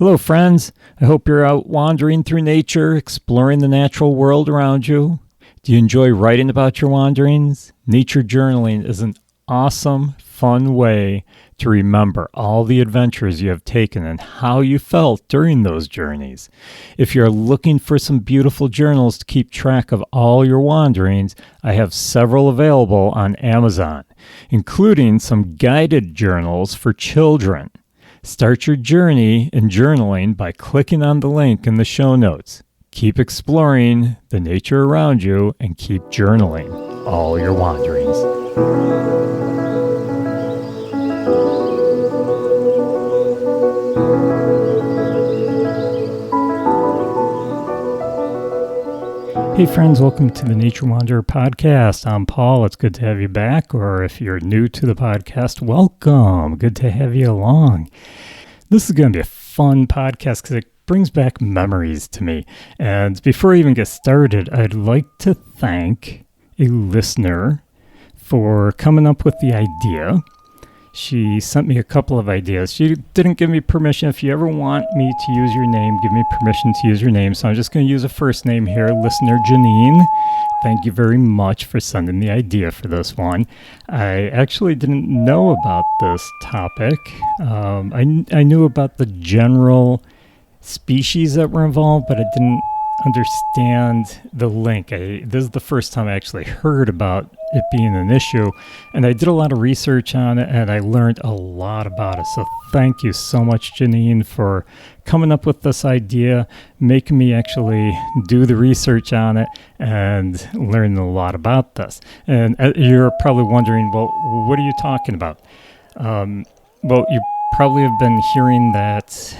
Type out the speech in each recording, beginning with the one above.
Hello, friends. I hope you're out wandering through nature, exploring the natural world around you. Do you enjoy writing about your wanderings? Nature journaling is an awesome, fun way to remember all the adventures you have taken and how you felt during those journeys. If you're looking for some beautiful journals to keep track of all your wanderings, I have several available on Amazon, including some guided journals for children. Start your journey in journaling by clicking on the link in the show notes. Keep exploring the nature around you and keep journaling all your wanderings. Hey friends, welcome to the Nature Wanderer podcast. I'm Paul. It's good to have you back, or if you're new to the podcast, welcome. Good to have you along. This is going to be a fun podcast because it brings back memories to me. And before I even get started, I'd like to thank a listener for coming up with the idea. She sent me a couple of ideas. She didn't give me permission. If you ever want me to use your name, give me permission to use your name. So I'm just going to use a first name here, listener Janine. Thank you very much for sending the idea for this one. I actually didn't know about this topic. I knew about the general species that were involved, but I didn't understand the link. This is the first time I actually heard about it being an issue, and I did a lot of research on it, and I learned a lot about it. So thank you so much, Janine, for coming up with this idea, making me actually do the research on it, and learn a lot about this. And you're probably wondering, well, what are you talking about? Well, you probably have been hearing that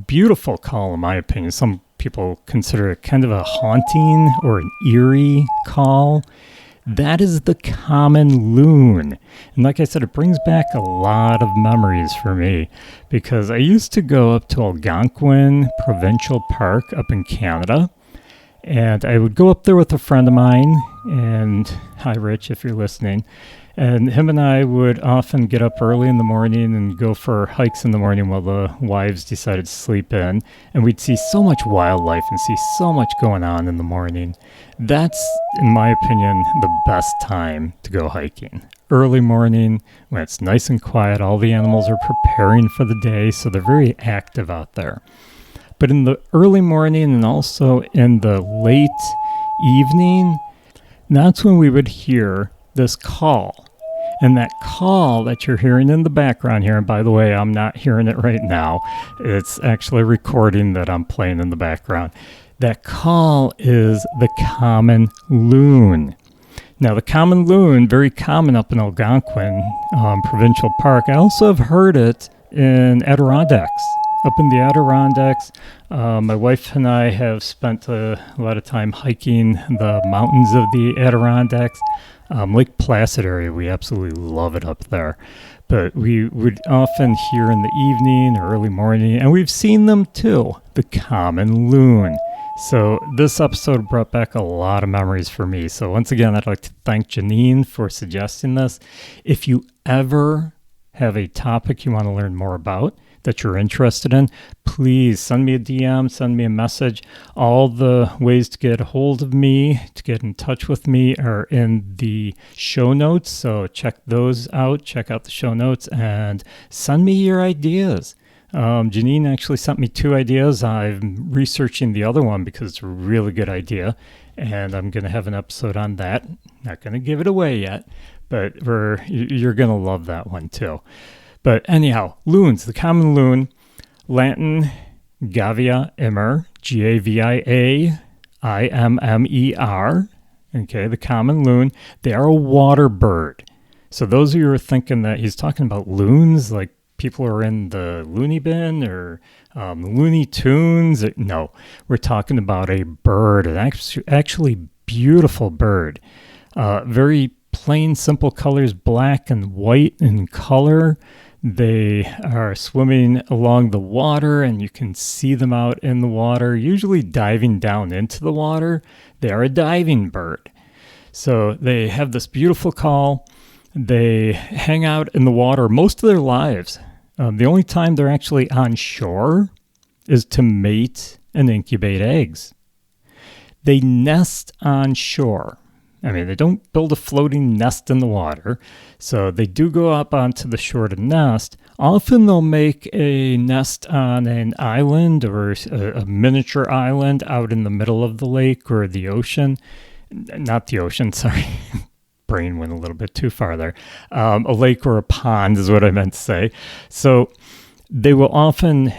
beautiful call, in my opinion. Some people consider it kind of a haunting or an eerie call. That is the common loon. And like I said, it brings back a lot of memories for me because I used to go up to Algonquin Provincial Park up in Canada. And I would go up there with a friend of mine, and hi Rich if you're listening, and him and I would often get up early in the morning and go for hikes in the morning while the wives decided to sleep in, and we'd see so much wildlife and see so much going on in the morning. That's, in my opinion, the best time to go hiking. Early morning, when it's nice and quiet, all the animals are preparing for the day, so they're very active out there. But in the early morning and also in the late evening, that's when we would hear this call. And that call that you're hearing in the background here, and by the way, I'm not hearing it right now. It's actually a recording that I'm playing in the background. That call is the common loon. Now, the common loon, very common up in Algonquin Provincial Park. I also have heard it in Adirondacks. Up in the Adirondacks, my wife and I have spent a lot of time hiking the mountains of the Adirondacks. Lake Placid area, we absolutely love it up there. But we would often hear in the evening or early morning, and we've seen them too, the common loon. So this episode brought back a lot of memories for me. So once again, I'd like to thank Janine for suggesting this. If you ever have a topic you want to learn more about, that you're interested in, please send me a DM, send me a message. All the ways to get a hold of me, to get in touch with me, are in the show notes. So check those out, check out the show notes, and send me your ideas. Janine actually sent me 2 ideas. I'm researching the other one because it's a really good idea, and I'm going to have an episode on that. Not going to give it away yet, but you're going to love that one too. But anyhow, loons, the common loon, Latin, Gavia immer, G-A-V-I-A-I-M-M-E-R, okay, the common loon. They are a water bird. So those of you who are thinking that he's talking about loons, like people are in the loony bin or Looney Tunes, no, we're talking about a bird, an actually beautiful bird. Very plain, simple colors, black and white in color. They are swimming along the water, and you can see them out in the water, usually diving down into the water. They are a diving bird. So they have this beautiful call. They hang out in the water most of their lives. The only time they're actually on shore is to mate and incubate eggs. They nest on shore. I mean, they don't build a floating nest in the water, so they do go up onto the shore to nest. Often they'll make a nest on an island or a miniature island out in the middle of the lake or the ocean. Not the ocean, sorry. Brain went a little bit too far there. A lake or a pond is what I meant to say. So they will often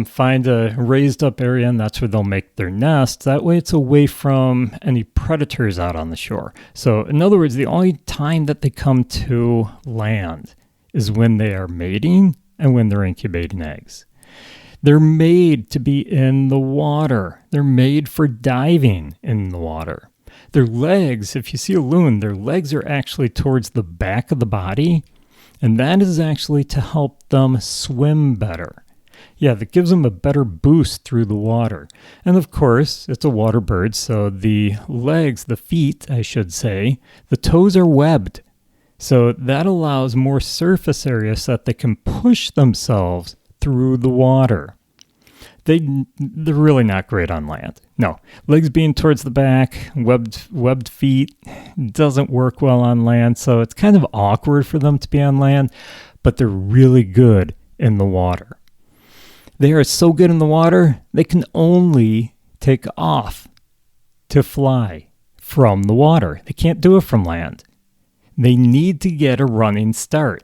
find a raised up area, and that's where they'll make their nest. That way it's away from any predators out on the shore. So in other words, the only time that they come to land is when they are mating and when they're incubating eggs. They're made to be in the water. They're made for diving in the water. Their legs, if you see a loon, their legs are actually towards the back of the body, and that is actually to help them swim better. Yeah, that gives them a better boost through the water. And of course, it's a water bird, so the legs, the feet, I should say, the toes are webbed. So that allows more surface area so that they can push themselves through the water. They're really not great on land. No, legs being towards the back, webbed feet doesn't work well on land, so it's kind of awkward for them to be on land, but they're really good in the water. They are so good in the water, they can only take off to fly from the water. They can't do it from land. They need to get a running start.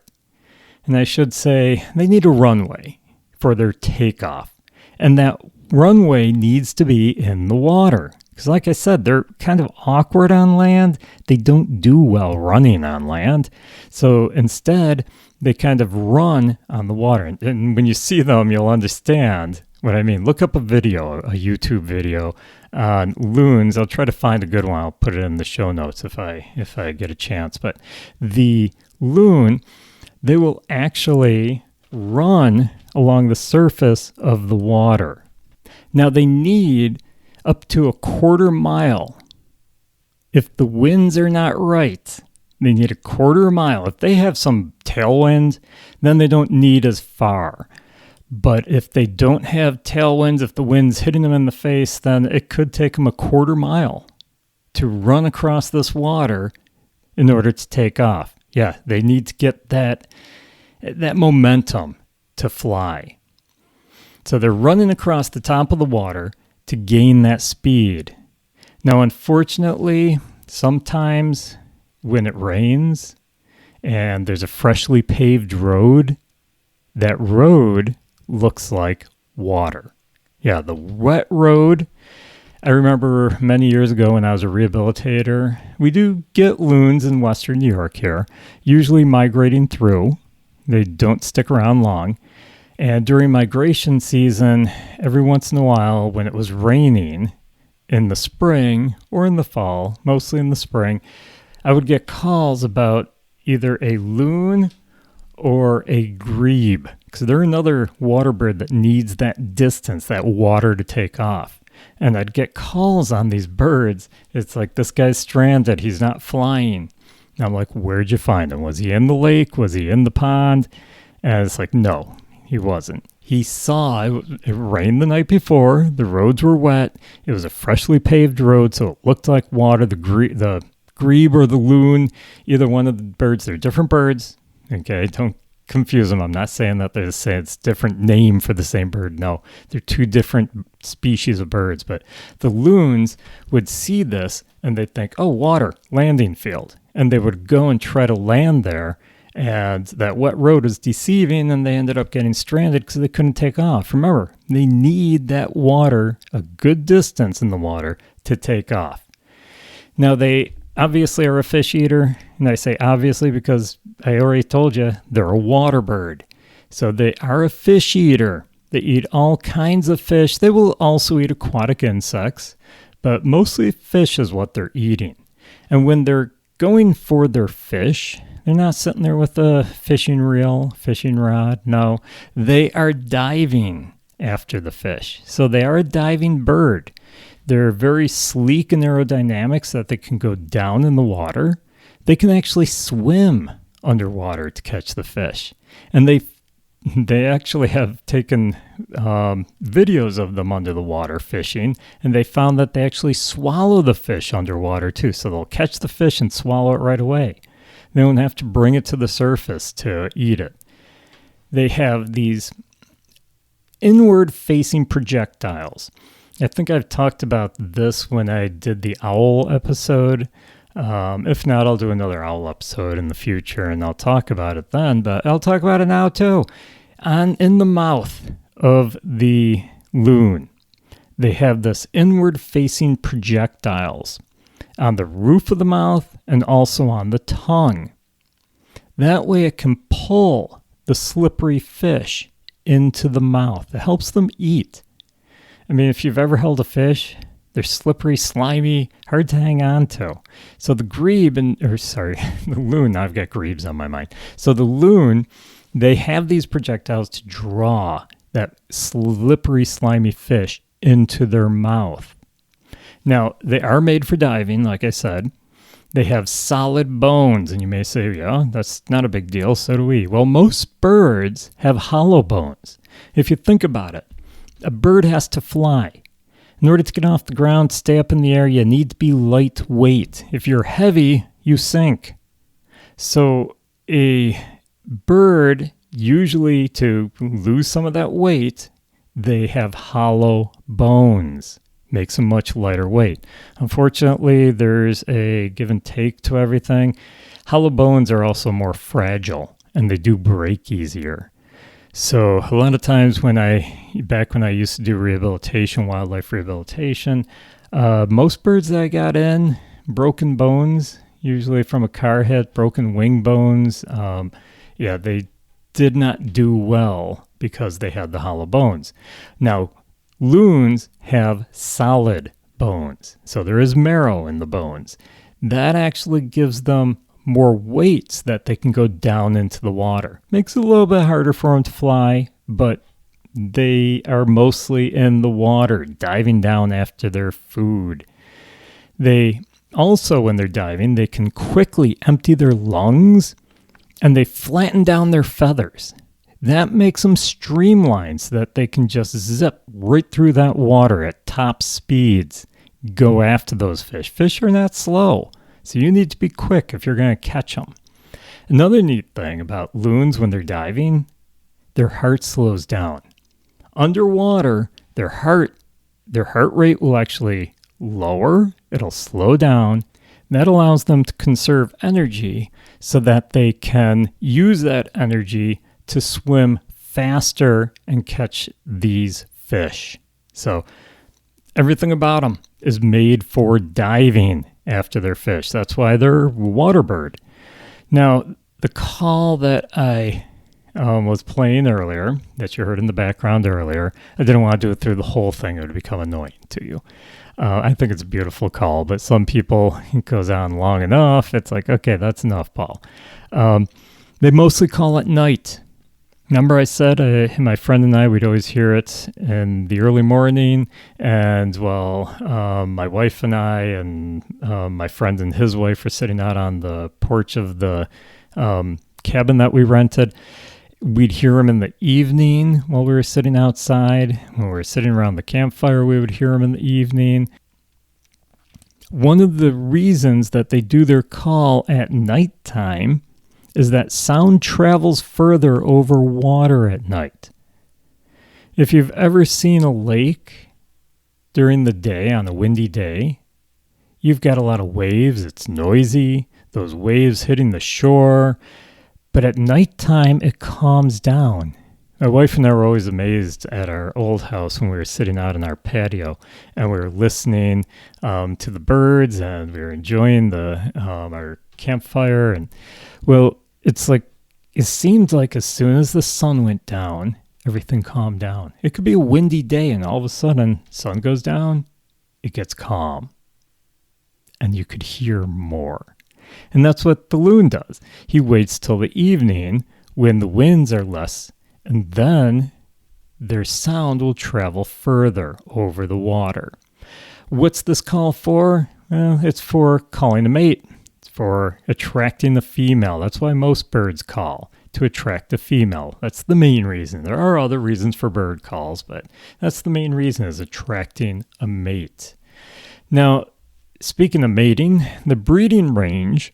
And I should say they need a runway for their takeoff. And that runway needs to be in the water. Because like I said, they're kind of awkward on land. They don't do well running on land. So instead, they kind of run on the water. And when you see them, you'll understand what I mean. Look up a YouTube video on loons. I'll try to find a good one. I'll put it in the show notes if I get a chance. But the loon, they will actually run along the surface of the water. Now they need up to a quarter mile. If the winds are not right, they need a quarter mile. If they have some tailwind, then they don't need as far. But if they don't have tailwinds, if the wind's hitting them in the face, then it could take them a quarter mile to run across this water in order to take off. Yeah, they need to get that momentum to fly. So they're running across the top of the water to gain that speed. Now, unfortunately, sometimes when it rains and there's a freshly paved road, that road looks like water. Yeah, the wet road. I remember many years ago when I was a rehabilitator, we do get loons in Western New York here, usually migrating through. They don't stick around long. And during migration season, every once in a while when it was raining in the spring or in the fall, mostly in the spring, I would get calls about either a loon or a grebe, because they're another water bird that needs that distance, that water to take off. And I'd get calls on these birds. It's like, this guy's stranded. He's not flying. And I'm like, where'd you find him? Was he in the lake? Was he in the pond? And it's like, no, he wasn't. He saw it rained the night before. The roads were wet. It was a freshly paved road, so it looked like water. The grebe or the loon, either one of the birds, they're different birds. Okay, don't confuse them. I'm not saying that they're the same. It's a different name for the same bird. No, they're two different species of birds. But the loons would see this and they'd think, oh, water, landing field. And they would go and try to land there. And that wet road was deceiving, and they ended up getting stranded because they couldn't take off. Remember, they need that water, a good distance in the water, to take off. Now, they obviously are a fish eater, and I say obviously because I already told you they're a water bird. So they are a fish eater. They eat all kinds of fish. They will also eat aquatic insects, but mostly fish is what they're eating. And when they're going for their fish, they're not sitting there with a fishing reel, fishing rod. No, they are diving after the fish. So they are a diving bird. They're very sleek in aerodynamics that they can go down in the water. They can actually swim underwater to catch the fish. And they they actually have taken videos of them under the water fishing, and they found that they actually swallow the fish underwater too. So they'll catch the fish and swallow it right away. They don't have to bring it to the surface to eat it. They have these inward-facing projectiles. I think I've talked about this when I did the owl episode. If not, I'll do another owl episode in the future, and I'll talk about it then, but I'll talk about it now too. In the mouth of the loon, they have this inward-facing projectiles on the roof of the mouth and also on the tongue. That way it can pull the slippery fish into the mouth. It helps them eat. I mean, if you've ever held a fish, they're slippery, slimy, hard to hang on to. So the the loon, I've got grebes on my mind. So the loon, they have these projectiles to draw that slippery, slimy fish into their mouth. Now, they are made for diving, like I said. They have solid bones, and you may say, yeah, that's not a big deal, so do we. Well, most birds have hollow bones. If you think about it, a bird has to fly. In order to get off the ground, stay up in the air, you need to be lightweight. If you're heavy, you sink. So a bird, usually to lose some of that weight, they have hollow bones. Makes them much lighter weight. Unfortunately, there's a give and take to everything. Hollow bones are also more fragile, and they do break easier. So a lot of times back when I used to do rehabilitation, wildlife rehabilitation, most birds that I got in, broken bones, usually from a car hit, broken wing bones, they did not do well because they had the hollow bones. Now, loons have solid bones, so there is marrow in the bones. That actually gives them more weights that they can go down into the water. Makes it a little bit harder for them to fly, but they are mostly in the water, diving down after their food. They also, when they're diving, they can quickly empty their lungs, and they flatten down their feathers. That makes them streamlined so that they can just zip right through that water at top speeds, go after those fish. Fish are not slow, so you need to be quick if you're going to catch them. Another neat thing about loons when they're diving, their heart slows down. Underwater, their heart rate will actually lower. It'll slow down. That allows them to conserve energy so that they can use that energy to swim faster and catch these fish. So everything about them is made for diving after their fish. That's why they're water bird. Now, the call that I was playing earlier, that you heard in the background earlier, I didn't want to do it through the whole thing. It would become annoying to you. I think it's a beautiful call, but some people, it goes on long enough. It's like, okay, that's enough, Paul. They mostly call at night. Remember I said my friend and I, we'd always hear it in the early morning, and my wife and I and my friend and his wife were sitting out on the porch of the cabin that we rented. We'd hear them in the evening while we were sitting outside. When we were sitting around the campfire, we would hear them in the evening. One of the reasons that they do their call at nighttime is that sound travels further over water at night. If you've ever seen a lake during the day, on a windy day, you've got a lot of waves. It's noisy, those waves hitting the shore. But at nighttime, it calms down. My wife and I were always amazed at our old house when we were sitting out on our patio and we were listening to the birds and we were enjoying our campfire. And well, it seemed like as soon as the sun went down, everything calmed down. It could be a windy day and all of a sudden, sun goes down, it gets calm. And you could hear more. And that's what the loon does. He waits till the evening when the winds are less, and then their sound will travel further over the water. What's this call for? Well, it's for calling a mate. It's for attracting the female. That's why most birds call, to attract a female. That's the main reason. There are other reasons for bird calls, but that's the main reason, is attracting a mate. Now, speaking of mating, the breeding range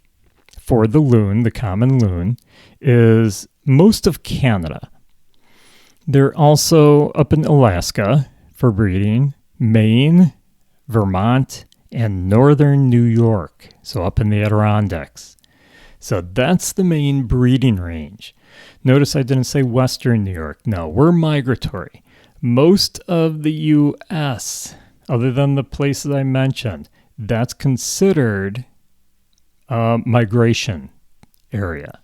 for the loon, the common loon, is most of Canada. They're also up in Alaska for breeding, Maine, Vermont, and northern New York, so up in the Adirondacks. So that's the main breeding range. Notice I didn't say western New York. No, we're migratory. Most of the U.S., other than the places I mentioned, that's considered a migration area.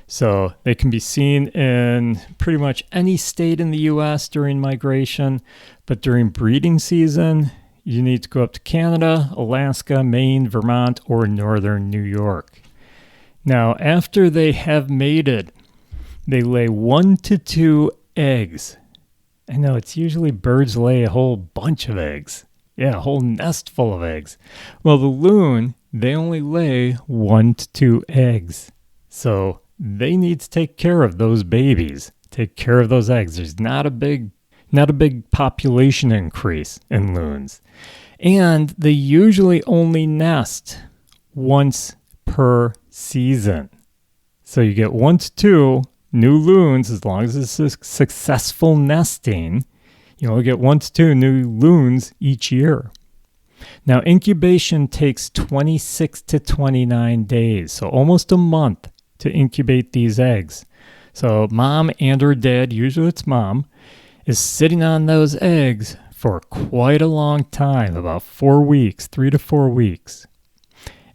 So they can be seen in pretty much any state in the U.S. during migration, but during breeding season, you need to go up to Canada, Alaska, Maine, Vermont, or northern New York. Now, after they have mated, they lay 1 to 2 eggs. I know, it's usually birds lay a whole bunch of eggs. Yeah, a whole nest full of eggs. Well, the loon, they only lay 1 to 2 eggs. So they need to take care of those babies, take care of those eggs. There's not a big population increase in loons. And they usually only nest once per season. So you get 1 to 2 new loons, as long as it's a successful nesting, you only get 1 to 2 new loons each year. Now, incubation takes 26 to 29 days, so almost a month to incubate these eggs. So mom and or dad, usually it's mom, is sitting on those eggs for quite a long time, about 4 weeks, 3 to 4 weeks.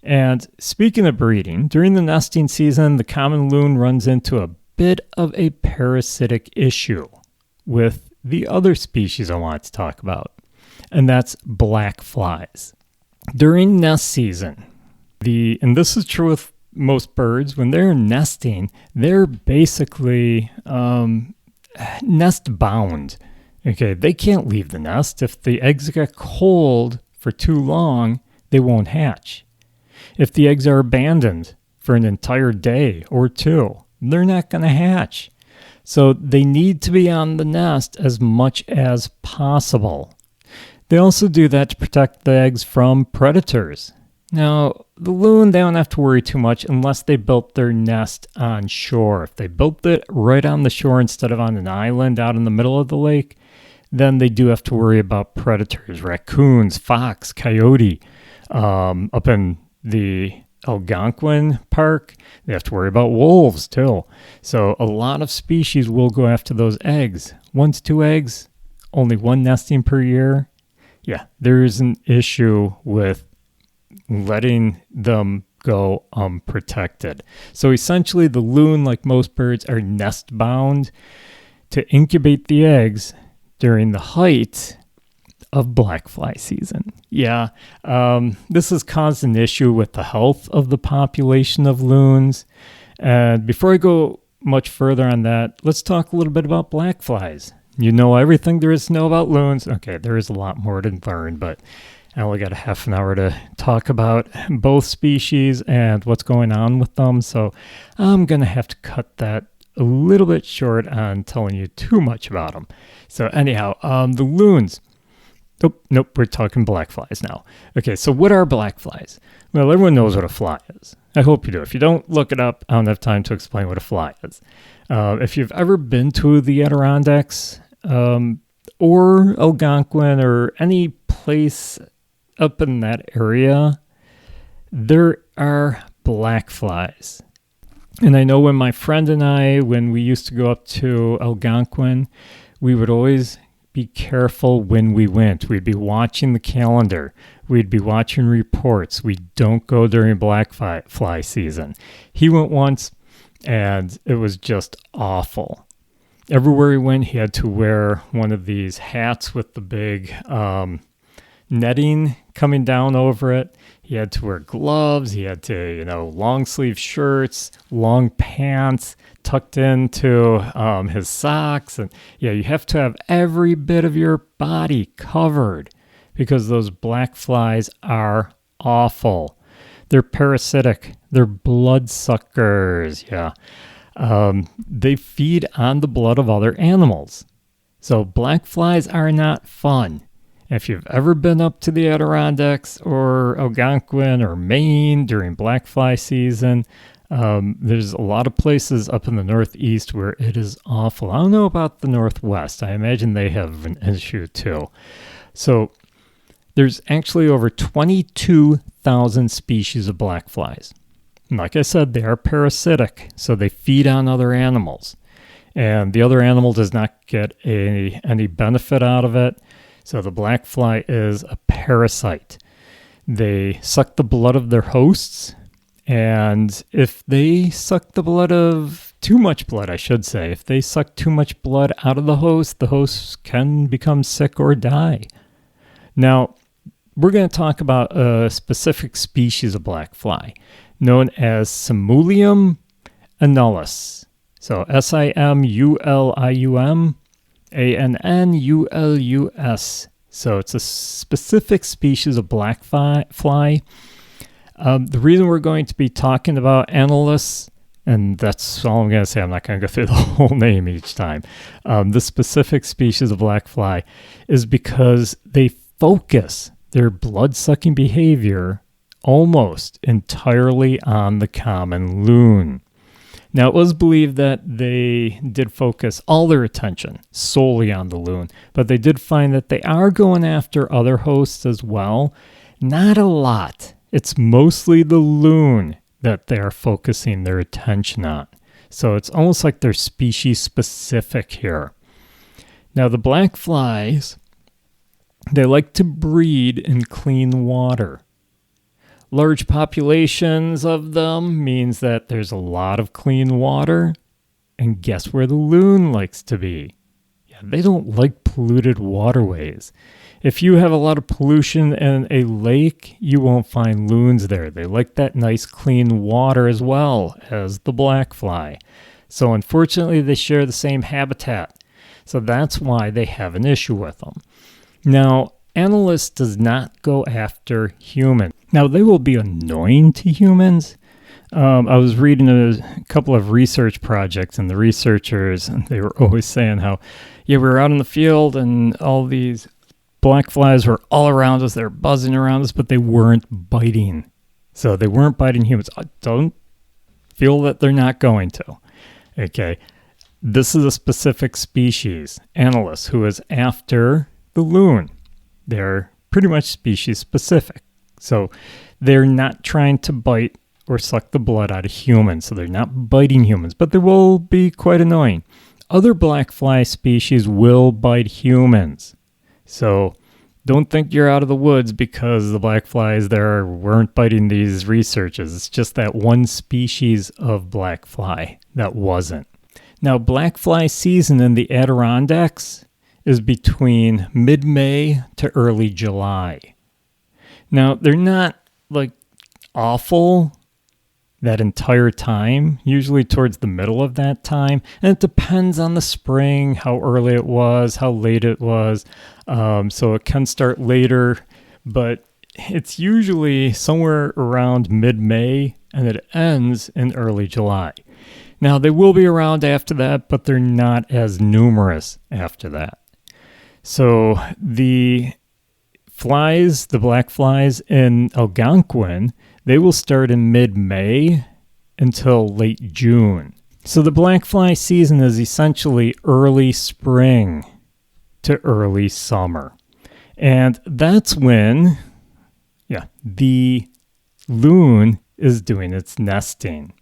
And speaking of breeding, during the nesting season, the common loon runs into a bit of a parasitic issue with the other species I want to talk about, and that's black flies. During nest season, and this is true with most birds, when they're nesting, they're basically nest bound. Okay, they can't leave the nest. If the eggs get cold for too long, they won't hatch. If the eggs are abandoned for an entire day or two, they're not going to hatch. So they need to be on the nest as much as possible. They also do that to protect the eggs from predators. Now, the loon, they don't have to worry too much unless they built their nest on shore. If they built it right on the shore instead of on an island out in the middle of the lake, then they do have to worry about predators, raccoons, fox, coyote. Up in the Algonquin Park, they have to worry about wolves too. So a lot of species will go after those eggs. 1 to 2 eggs, only 1 nesting per year. Yeah, there is an issue with letting them go unprotected. So essentially the loon, like most birds, are nest bound to incubate the eggs during the height of black fly season. Yeah, this has caused an issue with the health of the population of loons. And before I go much further on that, let's talk a little bit about black flies. You know everything there is to know about loons. Okay, there is a lot more to learn, but I only got a half an hour to talk about both species and what's going on with them. So I'm going to have to cut that a little bit short on telling you too much about them. So anyhow, the loons. Nope, we're talking black flies now. Okay, so what are black flies? Well, everyone knows what a fly is. I hope you do. If you don't, look it up. I don't have time to explain what a fly is. If you've ever been to the Adirondacks or Algonquin or any place up in that area, there are black flies. And I know when my friend and I, when we used to go up to Algonquin, we would always be careful when we went. We'd be watching the calendar. We'd be watching reports. We don't go during black fly season. He went once, and it was just awful. Everywhere he went, he had to wear one of these hats with the big netting coming down over it. He had to wear gloves. He had to, long sleeve shirts, long pants tucked into his socks. And you have to have every bit of your body covered because those black flies are awful. They're parasitic. They're bloodsuckers. Yeah. They feed on the blood of other animals. So black flies are not fun. If you've ever been up to the Adirondacks or Algonquin or Maine during black fly season, there's a lot of places up in the Northeast where it is awful. I don't know about the Northwest. I imagine they have an issue too. So there's actually over 22,000 species of black flies. And like I said, they are parasitic, so they feed on other animals. And the other animal does not get any benefit out of it. So the black fly is a parasite. They suck the blood of their hosts, and if they suck too much blood, if they suck too much blood out of the host can become sick or die. Now, we're going to talk about a specific species of black fly known as Simulium annulus. So Simulium Annulus. So it's a specific species of black fly. The reason we're going to be talking about Annulus, and that's all I'm going to say, I'm not going to go through the whole name each time. This specific species of black fly is because they focus their blood-sucking behavior almost entirely on the common loon. Now, it was believed that they did focus all their attention solely on the loon, but they did find that they are going after other hosts as well. Not a lot. It's mostly the loon that they are focusing their attention on. So it's almost like they're species specific here. Now, the black flies, they like to breed in clean water. Large populations of them means that there's a lot of clean water. And guess where the loon likes to be? Yeah, they don't like polluted waterways. If you have a lot of pollution in a lake, you won't find loons there. They like that nice clean water as well as the black fly. So unfortunately, they share the same habitat. So that's why they have an issue with them. Now, Annulus does not go after humans. Now, they will be annoying to humans. I was reading a couple of research projects, and the researchers, they were always saying how, we were out in the field, and all these black flies were all around us. They were buzzing around us, but they weren't biting. So they weren't biting humans. I don't feel that they're not going to. Okay. This is a specific species, Annulus, who is after the loon. They're pretty much species specific. So they're not trying to bite or suck the blood out of humans. So they're not biting humans, but they will be quite annoying. Other black fly species will bite humans. So don't think you're out of the woods because the black flies there weren't biting these researchers. It's just that one species of black fly that wasn't. Now, black fly season in the Adirondacks is between mid-May to early July. Now, they're not like awful that entire time, usually towards the middle of that time. And it depends on the spring, how early it was, how late it was. So it can start later, but it's usually somewhere around mid-May and it ends in early July. Now, they will be around after that, but they're not as numerous after that. So the flies, the black flies in Algonquin, they will start in mid-May until late June. So the black fly season is essentially early spring to early summer. And that's when, the loon is doing its nesting.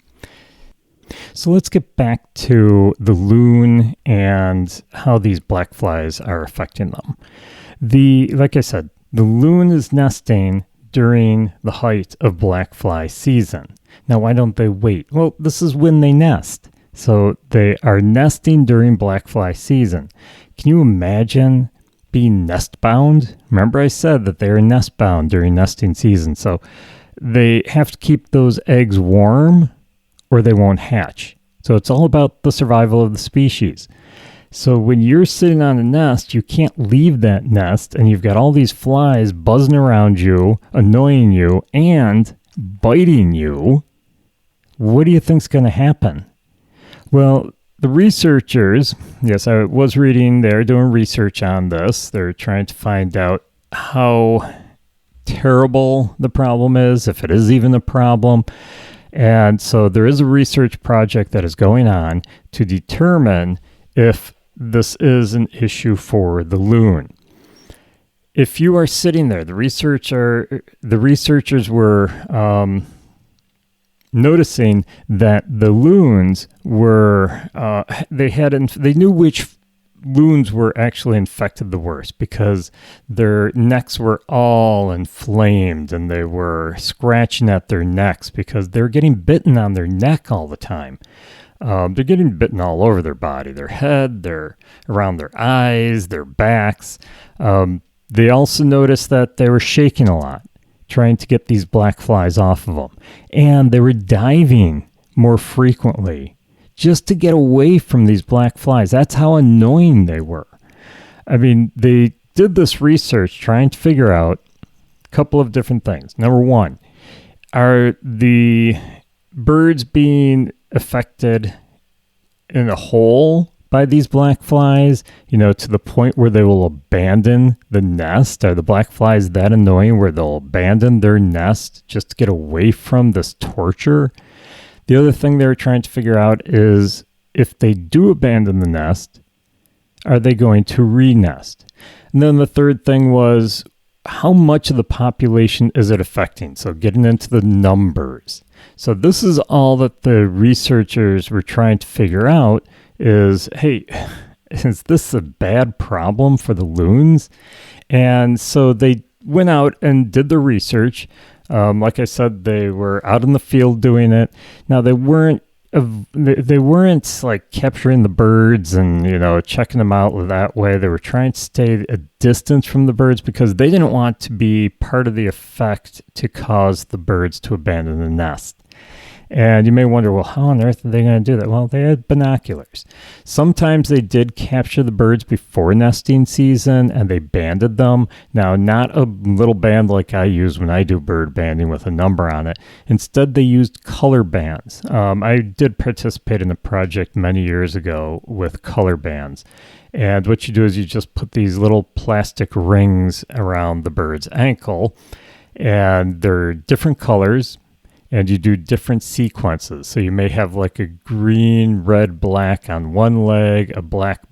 So let's get back to the loon and how these black flies are affecting them. Like I said, the loon is nesting during the height of black fly season. Now, why don't they wait? Well, this is when they nest. So they are nesting during black fly season. Can you imagine being nest bound? Remember I said that they are nest bound during nesting season. So they have to keep those eggs warm or they won't hatch. So it's all about the survival of the species. So when you're sitting on a nest, you can't leave that nest, and you've got all these flies buzzing around you, annoying you, and biting you. What do you think's going to happen? Well, the researchers, yes, I was reading, they're doing research on this. They're trying to find out how terrible the problem is, if it is even a problem. And so there is a research project that is going on to determine if this is an issue for the loon. If you are sitting there, the researchers were noticing that the loons were they knew which loons were actually infected the worst because their necks were all inflamed and they were scratching at their necks because they're getting bitten on their neck all the time. They're getting bitten all over their body, their head, around their eyes, their backs. They also noticed that they were shaking a lot, trying to get these black flies off of them. And they were diving more frequently just to get away from these black flies. That's how annoying they were. I mean, they did this research trying to figure out a couple of different things. Number one, are the birds being affected in a whole by these black flies, to the point where they will abandon the nest? Are the black flies that annoying where they'll abandon their nest just to get away from this torture? The other thing they were trying to figure out is if they do abandon the nest, are they going to re-nest? And then the third thing was, how much of the population is it affecting? So getting into the numbers. So this is all that the researchers were trying to figure out is, hey, is this a bad problem for the loons? And so they went out and did the research. Like I said, they were out in the field doing it. Now they weren't like capturing the birds and checking them out that way. They were trying to stay a distance from the birds because they didn't want to be part of the effect to cause the birds to abandon the nest. And you may wonder, well, how on earth are they going to do that? Well, they had binoculars. Sometimes they did capture the birds before nesting season and they banded them. Now, not a little band like I use when I do bird banding with a number on it. Instead, they used color bands. I did participate in a project many years ago with color bands. And what you do is you just put these little plastic rings around the bird's ankle, and they're different colors. And you do different sequences. So you may have like a green, red, black on one leg, a black,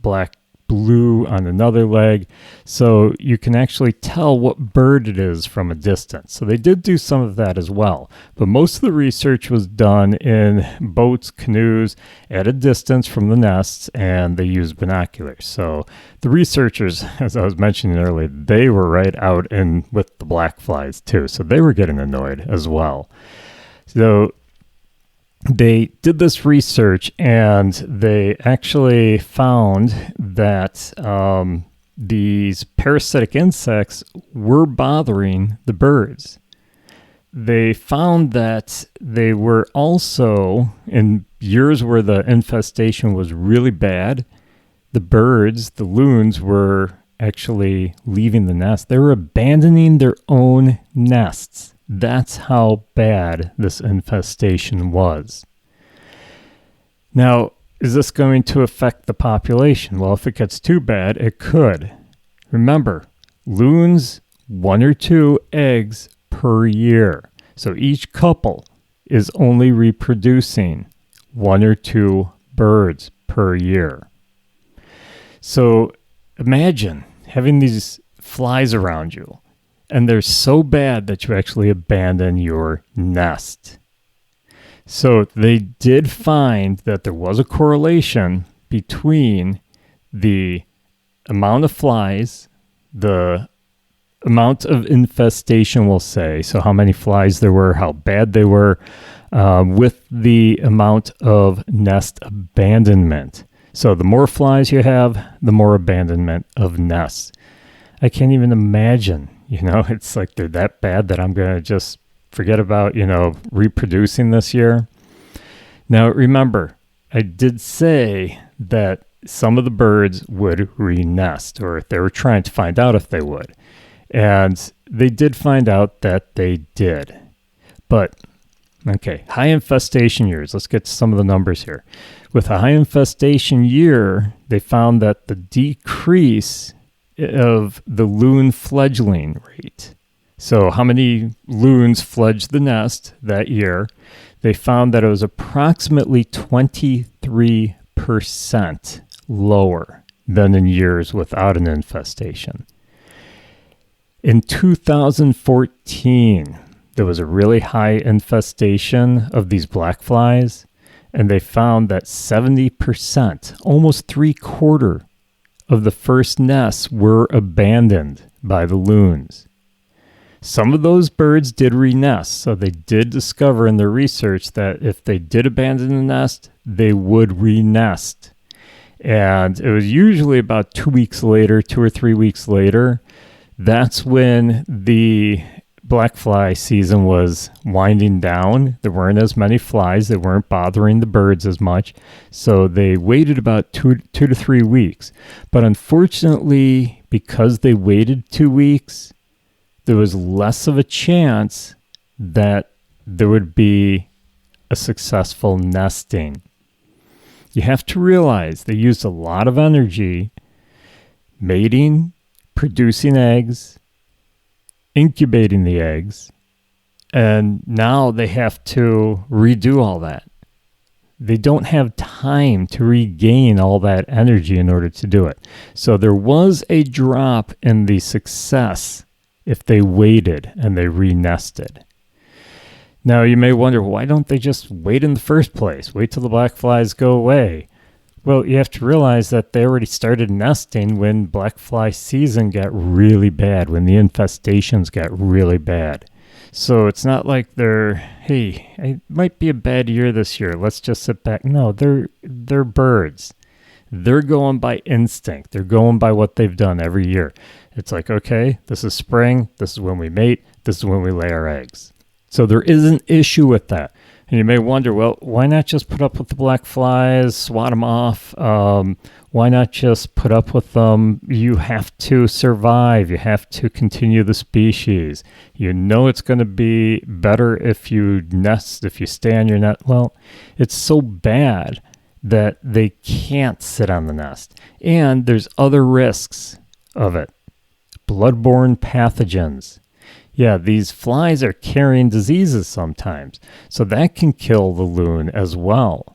blue on another leg. So you can actually tell what bird it is from a distance. So they did do some of that as well. But most of the research was done in boats, canoes, at a distance from the nests, and they used binoculars. So the researchers, as I was mentioning earlier, they were right out in with the black flies too. So they were getting annoyed as well. So they did this research and they actually found that these parasitic insects were bothering the birds. They found that they were also, in years where the infestation was really bad, the birds, the loons, were actually leaving the nest. They were abandoning their own nests. That's how bad this infestation was. Now, is this going to affect the population? Well, if it gets too bad, it could. Remember, loons, 1 or 2 eggs per year. So each couple is only reproducing 1 or 2 birds per year. So imagine having these flies around you, and they're so bad that you actually abandon your nest. So they did find that there was a correlation between the amount of flies, the amount of infestation, we'll say, so how many flies there were, how bad they were, with the amount of nest abandonment. So the more flies you have, the more abandonment of nests. I can't even imagine. It's like they're that bad that I'm going to just forget about, reproducing this year. Now, remember, I did say that some of the birds would re-nest, or if they were trying to find out if they would. And they did find out that they did. But Okay, high infestation years. Let's get to some of the numbers here. With a high infestation year, they found that the decrease of the loon fledgling rate. So how many loons fledged the nest that year? They found that it was approximately 23% lower than in years without an infestation. In 2014, there was a really high infestation of these black flies, and they found that 70%, almost 3/4 of the first nests were abandoned by the loons. Some of those birds did re-nest, so they did discover in their research that if they did abandon the nest, they would re-nest. And it was usually about 2 weeks later, 2 or 3 weeks later, that's when the black fly season was winding down. There weren't as many flies. They weren't bothering the birds as much. So they waited about 2 to 3 weeks. But unfortunately, because they waited 2 weeks, there was less of a chance that there would be a successful nesting. You have to realize they used a lot of energy mating, producing eggs, incubating the eggs, and now they have to redo all that. They don't have time to regain all that energy in order to do it. So there was a drop in the success if they waited and they re-nested. Now you may wonder, why don't they just wait in the first place? Wait till the black flies go away. Well, you have to realize that they already started nesting when black fly season got really bad, when the infestations got really bad. So it's not like they're, hey, it might be a bad year this year, let's just sit back. No, they're birds. They're going by instinct. They're going by what they've done every year. It's like, okay, this is spring, this is when we mate, this is when we lay our eggs. So there is an issue with that. And you may wonder, well, why not just put up with the black flies, swat them off? Why not just put up with them? You have to survive. You have to continue the species. You know it's going to be better if you nest, if you stay on your nest. Well, it's so bad that they can't sit on the nest. And there's other risks of it. Bloodborne pathogens. Yeah, these flies are carrying diseases sometimes, so that can kill the loon as well.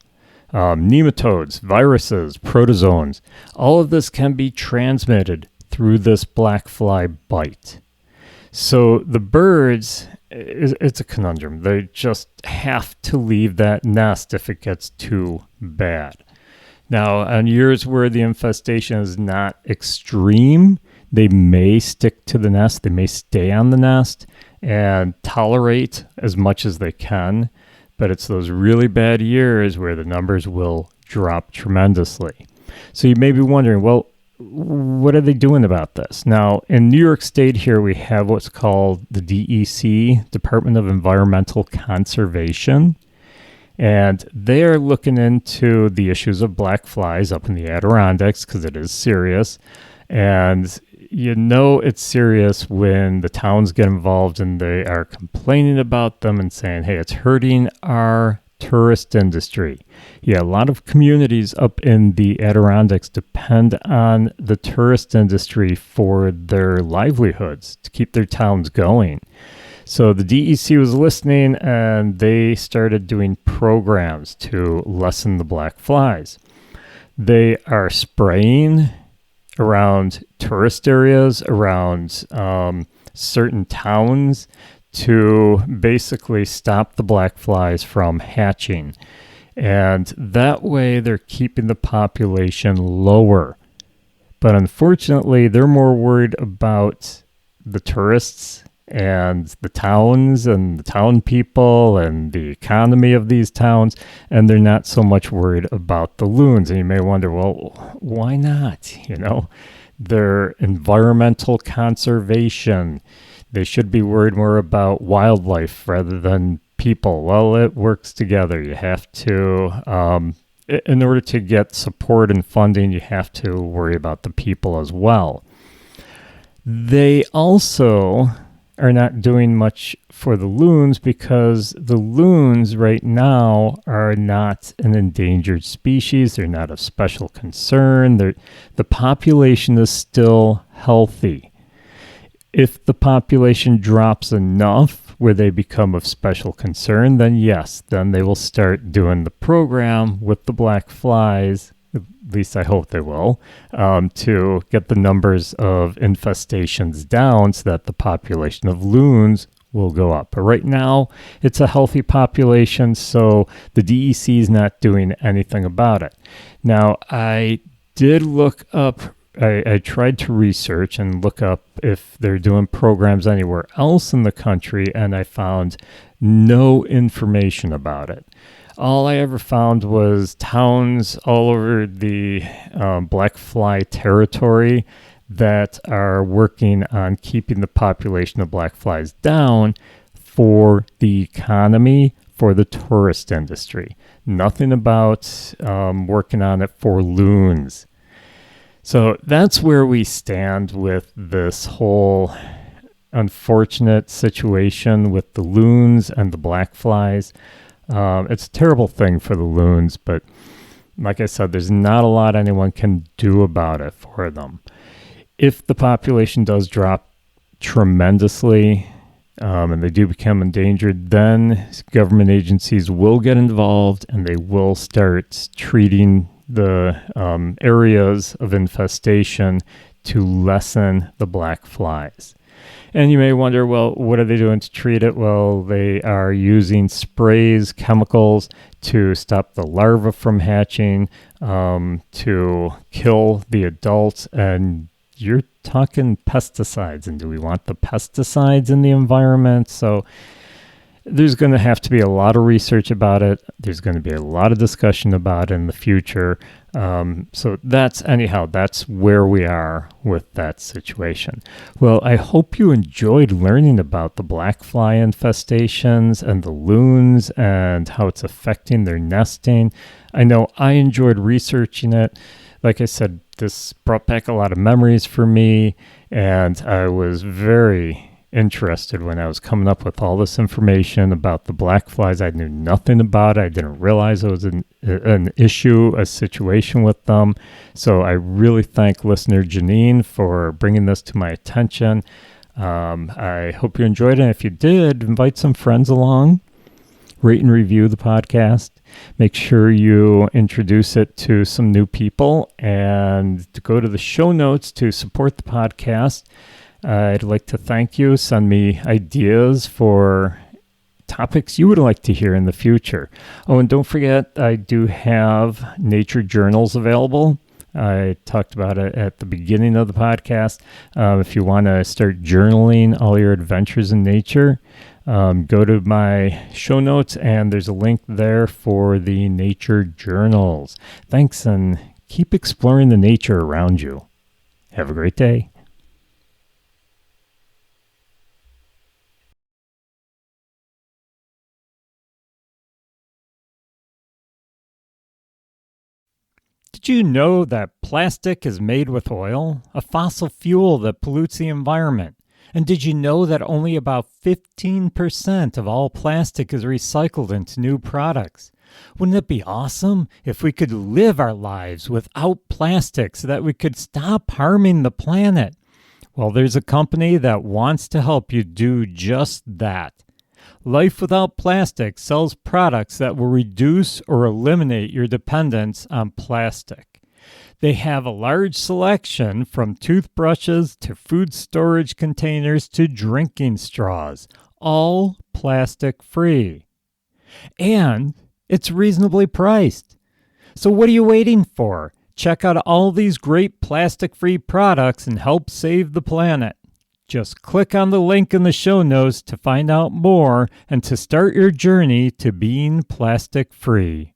Nematodes, viruses, protozoans, all of this can be transmitted through this black fly bite. So the birds, it's a conundrum. They just have to leave that nest if it gets too bad. Now, on years where the infestation is not extreme, they may stick to the nest, they may stay on the nest and tolerate as much as they can, but it's those really bad years where the numbers will drop tremendously. So you may be wondering, well, what are they doing about this? Now, in New York State here, we have what's called the DEC, Department of Environmental Conservation, and they are looking into the issues of black flies up in the Adirondacks because it is serious. And you know it's serious when the towns get involved and they are complaining about them and saying, hey, it's hurting our tourist industry. Yeah, a lot of communities up in the Adirondacks depend on the tourist industry for their livelihoods to keep their towns going. So the DEC was listening and they started doing programs to lessen the black flies. They are spraying around tourist areas, around certain towns to basically stop the black flies from hatching. And that way they're keeping the population lower. But unfortunately, they're more worried about the tourists and the towns and the town people and the economy of these towns, and they're not so much worried about the loons. And you may wonder, well, why not? You know, they're environmental conservation. They should be worried more about wildlife rather than people. Well, it works together. You have to, in order to get support and funding, you have to worry about the people as well. They also are not doing much for the loons because the loons right now are not an endangered species. They're not of special concern. The population is still healthy. If the population drops enough where they become of special concern, then yes, then they will start doing the program with the black flies. At least I hope they will, to get the numbers of infestations down so that the population of loons will go up. But right now, it's a healthy population, so the DEC is not doing anything about it. Now, I did look up, I tried to research and look up if they're doing programs anywhere else in the country, and I found no information about it. All I ever found was towns all over the black fly territory that are working on keeping the population of black flies down for the economy, for the tourist industry. Nothing about working on it for loons. So that's where we stand with this whole unfortunate situation with the loons and the black flies. It's a terrible thing for the loons, but like I said, there's not a lot anyone can do about it for them. If the population does drop tremendously and they do become endangered, then government agencies will get involved and they will start treating the areas of infestation to lessen the black flies. And you may wonder, well, what are they doing to treat it? Well, they are using sprays, chemicals to stop the larvae from hatching, to kill the adults. And you're talking pesticides. And do we want the pesticides in the environment? So there's going to have to be a lot of research about it. There's going to be a lot of discussion about it in the future. So that's where we are with that situation. Well, I hope you enjoyed learning about the black fly infestations and the loons and how it's affecting their nesting. I know I enjoyed researching it. Like I said, this brought back a lot of memories for me, and I was very interested when I was coming up with all this information about the black flies. I knew nothing about it. I didn't realize it was an issue, a situation with them. So I really thank listener Janine for bringing this to my attention. I hope you enjoyed it. If you did, invite some friends along. Rate and review the podcast. Make sure you introduce it to some new people, and to go to the show notes to support the podcast. I'd like to thank you. Send me ideas for topics you would like to hear in the future. Oh, and don't forget, I do have nature journals available. I talked about it at the beginning of the podcast. If you want to start journaling all your adventures in nature, go to my show notes, and there's a link there for the nature journals. Thanks, and keep exploring the nature around you. Have a great day. Did you know that plastic is made with oil, a fossil fuel that pollutes the environment? And did you know that only about 15% of all plastic is recycled into new products? Wouldn't it be awesome if we could live our lives without plastic so that we could stop harming the planet? Well, there's a company that wants to help you do just that. Life Without Plastic sells products that will reduce or eliminate your dependence on plastic. They have a large selection from toothbrushes to food storage containers to drinking straws, all plastic free. And it's reasonably priced. So what are you waiting for? Check out all these great plastic-free products and help save the planet. Just click on the link in the show notes to find out more and to start your journey to being plastic-free.